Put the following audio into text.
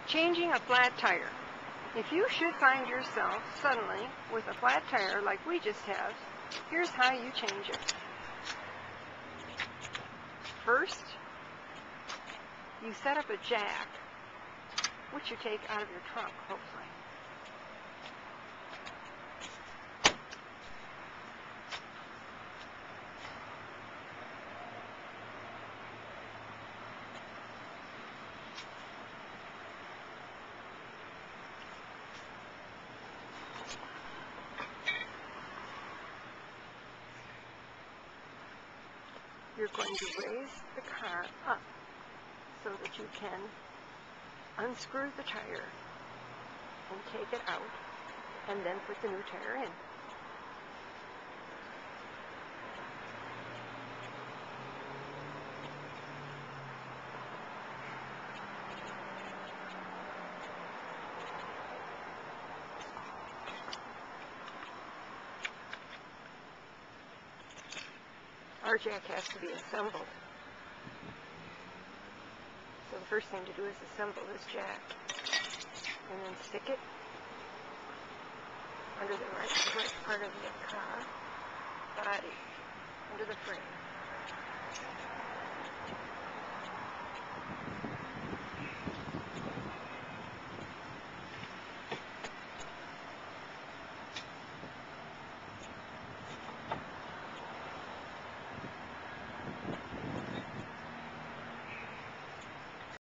Changing a flat tire. If you should find yourself suddenly with a flat tire like we just have, here's how you change it. First, you set up a jack, which you take out of your trunk, hopefully. You're going to raise the car up so that you can unscrew the tire and take it out and then put the new tire in. Our jack has to be assembled. So the first thing to do is assemble this jack and then stick it under the right part of the car body, under the frame.